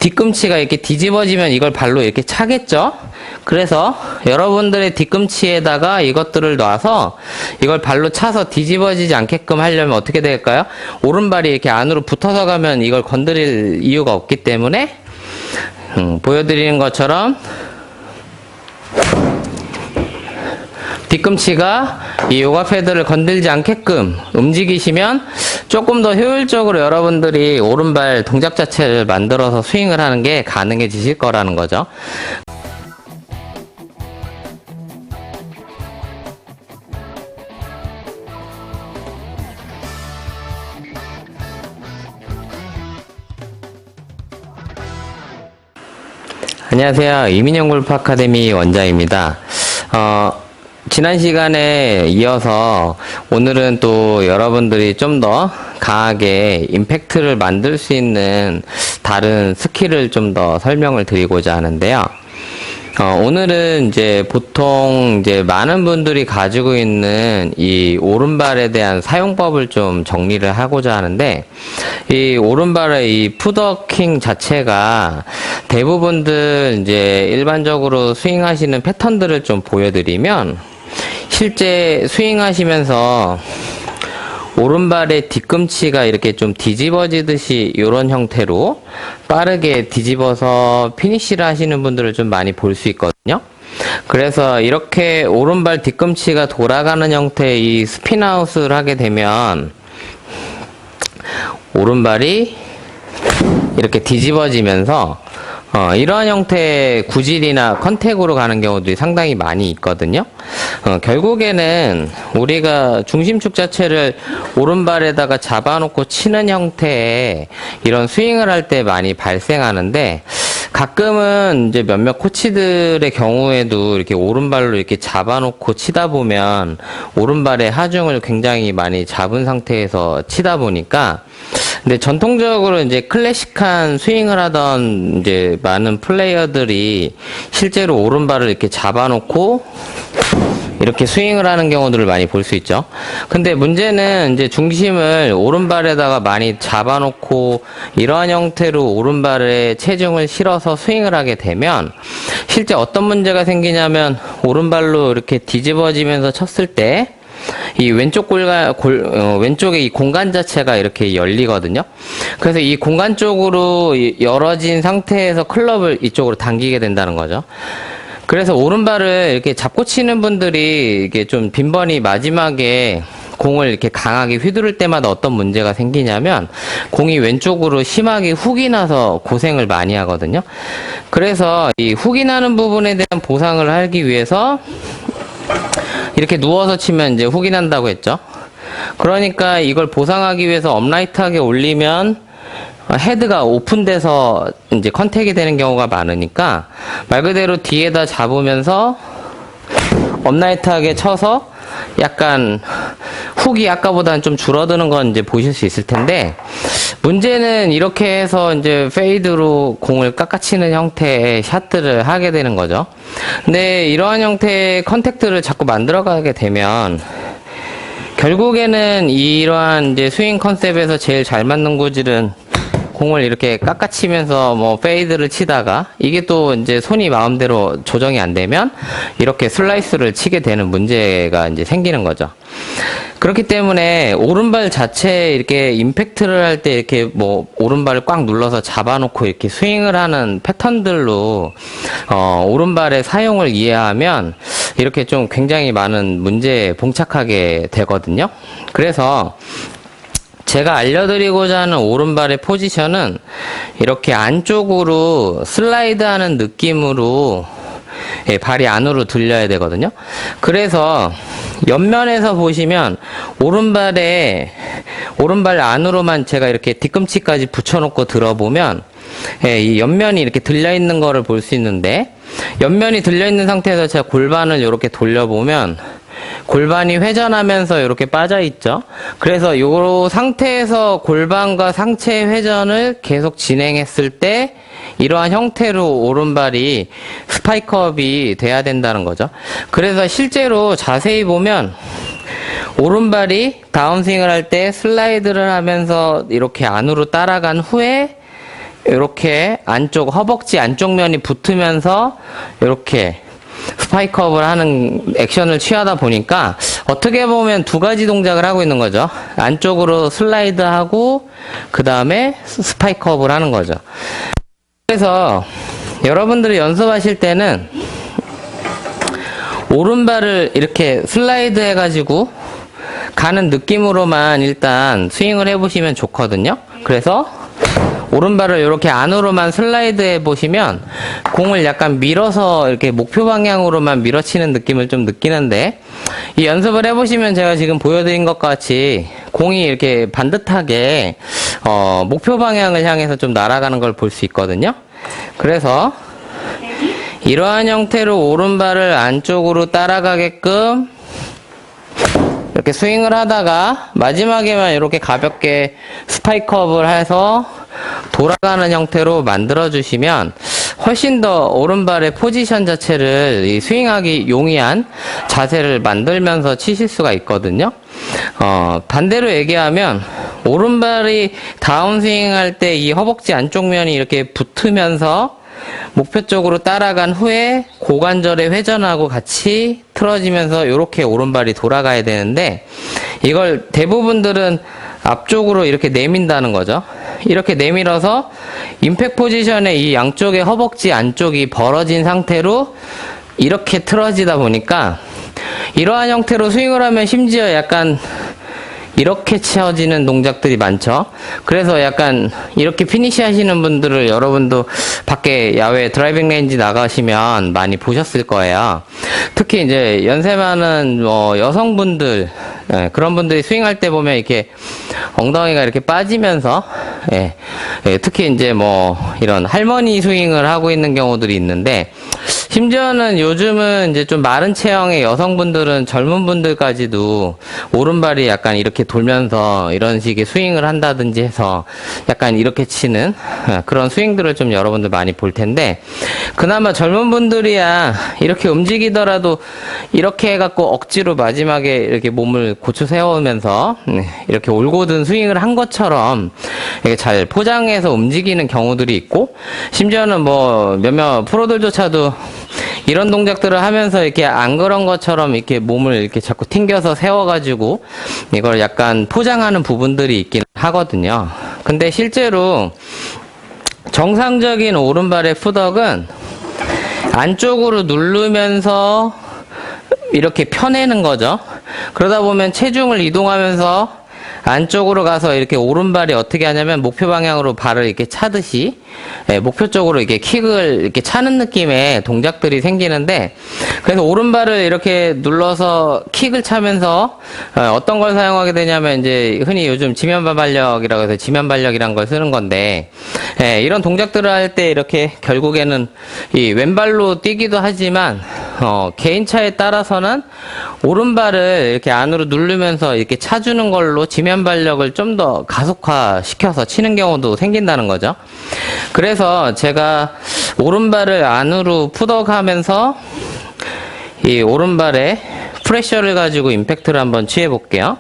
뒤꿈치가 이렇게 뒤집어지면 이걸 발로 이렇게 차겠죠? 그래서 여러분들의 뒤꿈치에다가 이것들을 놔서 이걸 발로 차서 뒤집어지지 않게끔 하려면 어떻게 될까요? 오른발이 이렇게 안으로 붙어서 가면 이걸 건드릴 이유가 없기 때문에 보여드리는 것처럼 뒤꿈치가 이 요가 패드를 건들지 않게끔 움직이시면 조금 더 효율적으로 여러분들이 오른발 동작 자체를 만들어서 스윙을 하는 게 가능해지실 거라는 거죠. 안녕하세요. 이민영 골프 아카데미 원장입니다. 지난 시간에 이어서 오늘은 또 여러분들이 좀 더 강하게 임팩트를 만들 수 있는 다른 스킬을 좀 더 설명을 드리고자 하는데요. 오늘은 이제 보통 이제 많은 분들이 가지고 있는 이 오른발에 대한 사용법을 좀 정리를 하고자 하는데, 이 오른발의 이 풋워킹 자체가 대부분들 이제 일반적으로 스윙하시는 패턴들을 좀 보여드리면, 실제 스윙하시면서 오른발의 뒤꿈치가 이렇게 좀 뒤집어지듯이 이런 형태로 빠르게 뒤집어서 피니쉬를 하시는 분들을 좀 많이 볼 수 있거든요. 그래서 이렇게 오른발 뒤꿈치가 돌아가는 형태의 이 스핀아웃을 하게 되면 오른발이 이렇게 뒤집어지면서 이러한 형태의 구질이나 컨택으로 가는 경우들이 상당히 많이 있거든요. 결국에는 우리가 중심축 자체를 오른발에다가 잡아놓고 치는 형태의 이런 스윙을 할 때 많이 발생하는데, 가끔은 이제 몇몇 코치들의 경우에도 이렇게 오른발로 이렇게 잡아놓고 치다 보면 오른발의 하중을 굉장히 많이 잡은 상태에서 치다 보니까, 근데 전통적으로 이제 클래식한 스윙을 하던 이제 많은 플레이어들이 실제로 오른발을 이렇게 잡아놓고 이렇게 스윙을 하는 경우들을 많이 볼 수 있죠. 근데 문제는 이제 중심을 오른발에다가 많이 잡아놓고 이러한 형태로 오른발에 체중을 실어서 스윙을 하게 되면 실제 어떤 문제가 생기냐면, 오른발로 이렇게 뒤집어지면서 쳤을 때 이 왼쪽 왼쪽에 이 공간 자체가 이렇게 열리거든요. 그래서 이 공간 쪽으로 열어진 상태에서 클럽을 이쪽으로 당기게 된다는 거죠. 그래서 오른발을 이렇게 잡고 치는 분들이 이게 좀 빈번히 마지막에 공을 이렇게 강하게 휘두를 때마다 어떤 문제가 생기냐면, 공이 왼쪽으로 심하게 훅이 나서 고생을 많이 하거든요. 그래서 이 훅이 나는 부분에 대한 보상을 하기 위해서 이렇게 누워서 치면 이제 훅이 난다고 했죠. 그러니까 이걸 보상하기 위해서 업라이트하게 올리면 헤드가 오픈돼서 이제 컨택이 되는 경우가 많으니까, 말 그대로 뒤에다 잡으면서 업라이트하게 쳐서 약간 훅이 아까보다는 좀 줄어드는 건 이제 보실 수 있을 텐데, 문제는 이렇게 해서 이제 페이드로 공을 깎아치는 형태의 샷들을 하게 되는 거죠. 근데 이러한 형태의 컨택트를 자꾸 만들어가게 되면 결국에는 이러한 이제 스윙 컨셉에서 제일 잘 맞는 구질은 공을 이렇게 깎아치면서 뭐 페이드를 치다가 이게 또 이제 손이 마음대로 조정이 안 되면 이렇게 슬라이스를 치게 되는 문제가 이제 생기는 거죠. 그렇기 때문에 오른발 자체에 이렇게 임팩트를 할 때 이렇게 뭐 오른발을 꽉 눌러서 잡아놓고 이렇게 스윙을 하는 패턴들로 오른발의 사용을 이해하면 이렇게 좀 굉장히 많은 문제에 봉착하게 되거든요. 그래서 제가 알려드리고자 하는 오른발의 포지션은 이렇게 안쪽으로 슬라이드하는 느낌으로 발이 안으로 들려야 되거든요. 그래서 옆면에서 보시면 오른발 안으로만 제가 이렇게 뒤꿈치까지 붙여놓고 들어보면 이 옆면이 이렇게 들려있는 거를 볼 수 있는데, 옆면이 들려있는 상태에서 제가 골반을 이렇게 돌려보면 골반이 회전하면서 이렇게 빠져 있죠. 그래서 이 상태에서 골반과 상체 회전을 계속 진행했을 때 이러한 형태로 오른발이 스파이크업이 돼야 된다는 거죠. 그래서 실제로 자세히 보면 오른발이 다운스윙을 할 때 슬라이드를 하면서 이렇게 안으로 따라간 후에 이렇게 안쪽, 허벅지 안쪽 면이 붙으면서 이렇게 스파이크업을 하는 액션을 취하다 보니까 어떻게 보면 두 가지 동작을 하고 있는 거죠. 안쪽으로 슬라이드하고 그 다음에 스파이크업을 하는 거죠. 그래서 여러분들이 연습하실 때는 오른발을 이렇게 슬라이드 해가지고 가는 느낌으로만 일단 스윙을 해보시면 좋거든요. 그래서 오른발을 이렇게 안으로만 슬라이드 해보시면 공을 약간 밀어서 이렇게 목표 방향으로만 밀어치는 느낌을 좀 느끼는데, 이 연습을 해보시면 제가 지금 보여드린 것 같이 공이 이렇게 반듯하게 목표 방향을 향해서 좀 날아가는 걸 볼 수 있거든요. 그래서 이러한 형태로 오른발을 안쪽으로 따라가게끔 이렇게 스윙을 하다가 마지막에만 이렇게 가볍게 스파이크업을 해서 돌아가는 형태로 만들어 주시면 훨씬 더 오른발의 포지션 자체를 이 스윙하기 용이한 자세를 만들면서 치실 수가 있거든요. 반대로 얘기하면 오른발이 다운스윙 할 때 이 허벅지 안쪽 면이 이렇게 붙으면서 목표 쪽으로 따라간 후에 고관절의 회전하고 같이 틀어지면서 이렇게 오른발이 돌아가야 되는데, 이걸 대부분들은 앞쪽으로 이렇게 내민다는 거죠. 이렇게 내밀어서 임팩 포지션에 이 양쪽의 허벅지 안쪽이 벌어진 상태로 이렇게 틀어지다 보니까 이러한 형태로 스윙을 하면 심지어 약간 이렇게 채워지는 동작들이 많죠. 그래서 약간 이렇게 피니시 하시는 분들을 여러분도 밖에 야외 드라이빙 레인지 나가시면 많이 보셨을 거예요. 특히 이제 연세 많은 여성분들, 그런 분들이 스윙할 때 보면 이렇게 엉덩이가 이렇게 빠지면서, 특히 이제 이런 할머니 스윙을 하고 있는 경우들이 있는데, 심지어는 요즘은 이제 좀 마른 체형의 여성분들은 젊은 분들까지도 오른발이 약간 이렇게 돌면서 이런 식의 스윙을 한다든지 해서 약간 이렇게 치는 그런 스윙들을 좀 여러분들 많이 볼 텐데, 그나마 젊은 분들이야 이렇게 움직이더라도 이렇게 해갖고 억지로 마지막에 이렇게 몸을 고쳐 세우면서 이렇게 올곧은 스윙을 한 것처럼 이렇게 잘 포장해서 움직이는 경우들이 있고, 심지어는 몇몇 프로들조차도 이런 동작들을 하면서 이렇게 안 그런 것처럼 이렇게 몸을 이렇게 자꾸 튕겨서 세워가지고 이걸 약간 포장하는 부분들이 있긴 하거든요. 근데 실제로 정상적인 오른발의 푸덕은 안쪽으로 누르면서 이렇게 펴내는 거죠. 그러다 보면 체중을 이동하면서 안쪽으로 가서 이렇게 오른발이 어떻게 하냐면 목표 방향으로 발을 이렇게 차듯이 목표 쪽으로 이렇게 킥을 이렇게 차는 느낌의 동작들이 생기는데, 그래서 오른발을 이렇게 눌러서 킥을 차면서 어떤 걸 사용하게 되냐면 이제 흔히 요즘 지면발력이라고 해서 지면발력이란 걸 쓰는 건데, 이런 동작들을 할 때 이렇게 결국에는 이 왼발로 뛰기도 하지만 개인차에 따라서는 오른발을 이렇게 안으로 누르면서 이렇게 차주는 걸로 지면발력을 좀 더 가속화시켜서 치는 경우도 생긴다는 거죠. 그래서 제가 오른발을 안으로 푸덕하면서 이 오른발에 프레셔를 가지고 임팩트를 한번 취해 볼게요.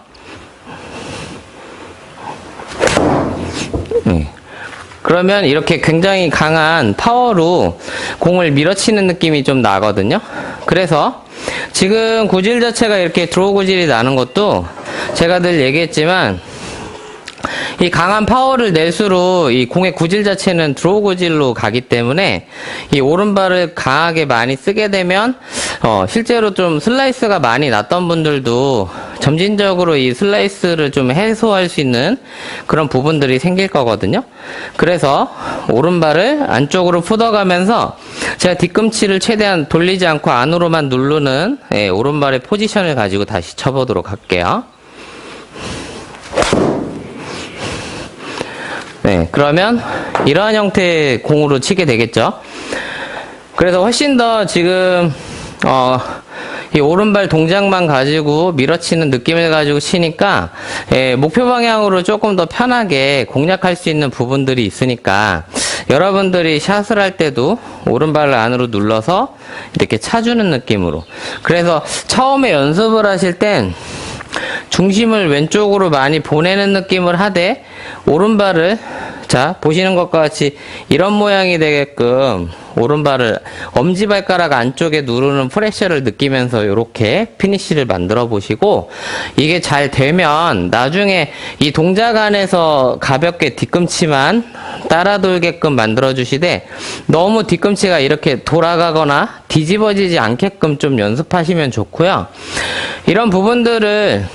그러면 이렇게 굉장히 강한 파워로 공을 밀어치는 느낌이 좀 나거든요. 그래서 지금 구질 자체가 이렇게 드로우 구질이 나는 것도 제가 늘 얘기했지만, 이 강한 파워를 낼수록 이 공의 구질 자체는 드로우 구질로 가기 때문에 이 오른발을 강하게 많이 쓰게 되면 실제로 좀 슬라이스가 많이 났던 분들도 점진적으로 이 슬라이스를 좀 해소할 수 있는 그런 부분들이 생길 거거든요. 그래서 오른발을 안쪽으로 푸덕하면서 제가 뒤꿈치를 최대한 돌리지 않고 안으로만 누르는 오른발의 포지션을 가지고 다시 쳐보도록 할게요. 그러면 이러한 형태의 공으로 치게 되겠죠. 그래서 훨씬 더 지금 이 오른발 동작만 가지고 밀어치는 느낌을 가지고 치니까 목표 방향으로 조금 더 편하게 공략할 수 있는 부분들이 있으니까, 여러분들이 샷을 할 때도 오른발을 안으로 눌러서 이렇게 차주는 느낌으로, 그래서 처음에 연습을 하실 땐 중심을 왼쪽으로 많이 보내는 느낌을 하되 오른발을 자, 보시는 것과 같이 이런 모양이 되게끔 오른발을 엄지발가락 안쪽에 누르는 프레셔를 느끼면서 이렇게 피니쉬를 만들어 보시고, 이게 잘 되면 나중에 이 동작 안에서 가볍게 뒤꿈치만 따라 돌게끔 만들어 주시되, 너무 뒤꿈치가 이렇게 돌아가거나 뒤집어지지 않게끔 좀 연습하시면 좋고요. 이런 부분들을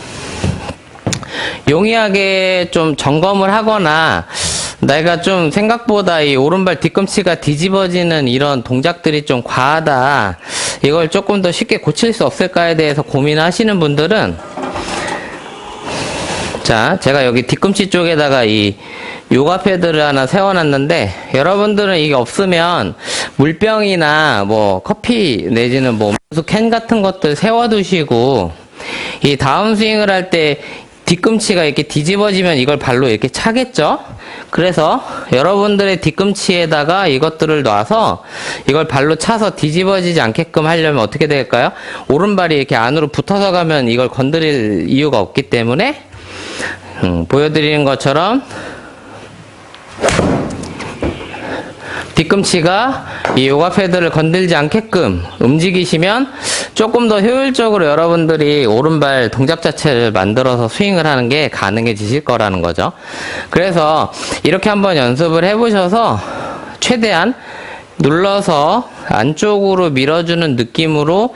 용이하게 좀 점검을 하거나, 내가 좀 생각보다 이 오른발 뒤꿈치가 뒤집어지는 이런 동작들이 좀 과하다, 이걸 조금 더 쉽게 고칠 수 없을까에 대해서 고민하시는 분들은, 자, 제가 여기 뒤꿈치 쪽에다가 이 요가 패드를 하나 세워놨는데, 여러분들은 이게 없으면 물병이나 뭐 커피 내지는 뭐 음료수 캔 같은 것들 세워두시고, 이 다운 스윙을 할 때 뒤꿈치가 이렇게 뒤집어지면 이걸 발로 이렇게 차겠죠? 그래서 여러분들의 뒤꿈치에다가 이것들을 놔서 이걸 발로 차서 뒤집어지지 않게끔 하려면 어떻게 될까요? 오른발이 이렇게 안으로 붙어서 가면 이걸 건드릴 이유가 없기 때문에, 보여드리는 것처럼 뒤꿈치가 이 요가 패드를 건들지 않게끔 움직이시면 조금 더 효율적으로 여러분들이 오른발 동작 자체를 만들어서 스윙을 하는 게 가능해지실 거라는 거죠. 그래서 이렇게 한번 연습을 해보셔서 최대한 눌러서 안쪽으로 밀어주는 느낌으로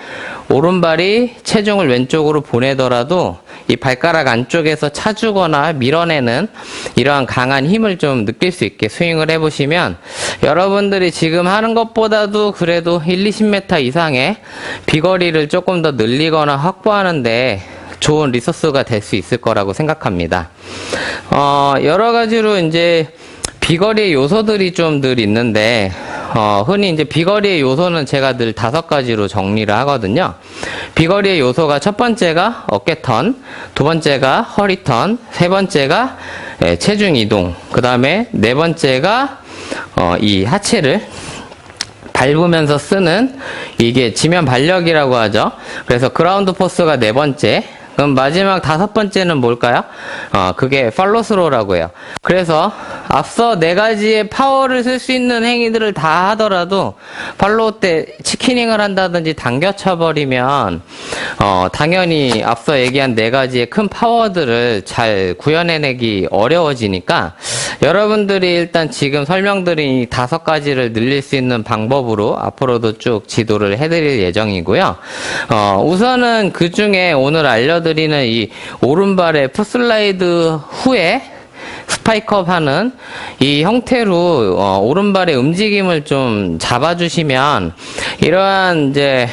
오른발이 체중을 왼쪽으로 보내더라도 이 발가락 안쪽에서 차주거나 밀어내는 이러한 강한 힘을 좀 느낄 수 있게 스윙을 해보시면, 여러분들이 지금 하는 것보다도 그래도 1, 20m 이상의 비거리를 조금 더 늘리거나 확보하는데 좋은 리소스가 될 수 있을 거라고 생각합니다. 여러 가지로 이제 비거리의 요소들이 좀 늘 있는데, 흔히 이제 비거리의 요소는 제가 늘 5가지로 정리를 하거든요. 비거리의 요소가 첫 번째가 어깨턴, 두 번째가 허리턴, 세 번째가 체중 이동, 그 다음에 네 번째가 이 하체를 밟으면서 쓰는, 이게 지면 발력이라고 하죠. 그래서 그라운드 포스가 네 번째, 그럼 마지막 5번째는 뭘까요? 그게 팔로스로라고 해요. 그래서 앞서 4가지의 파워를 쓸 수 있는 행위들을 다 하더라도 팔로우 때 치키닝을 한다든지 당겨쳐버리면 당연히 앞서 얘기한 4가지의 큰 파워들을 잘 구현해내기 어려워지니까, 여러분들이 일단 지금 설명드린 이 5가지를 늘릴 수 있는 방법으로 앞으로도 쭉 지도를 해드릴 예정이고요. 우선은 그 중에 오늘 알려드리는 이 오른발의 풋슬라이드 후에 스파이크업 하는 이 형태로 오른발의 움직임을 좀 잡아주시면, 이러한 이제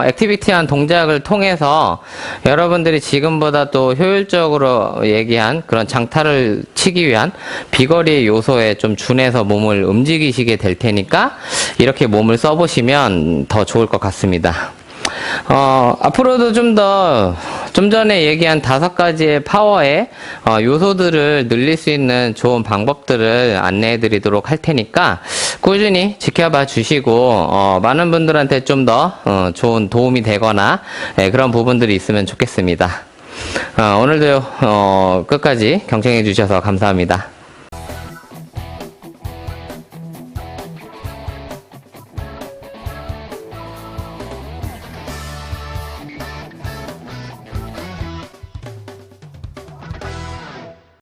액티비티한 동작을 통해서 여러분들이 지금보다 또 효율적으로 얘기한 그런 장타를 치기 위한 비거리의 요소에 좀 준해서 몸을 움직이시게 될 테니까 이렇게 몸을 써보시면 더 좋을 것 같습니다. 앞으로도 좀 전에 얘기한 5가지의 파워의 요소들을 늘릴 수 있는 좋은 방법들을 안내해 드리도록 할 테니까 꾸준히 지켜봐 주시고, 많은 분들한테 좀 더 좋은 도움이 되거나 그런 부분들이 있으면 좋겠습니다. 오늘도 끝까지 경청해 주셔서 감사합니다.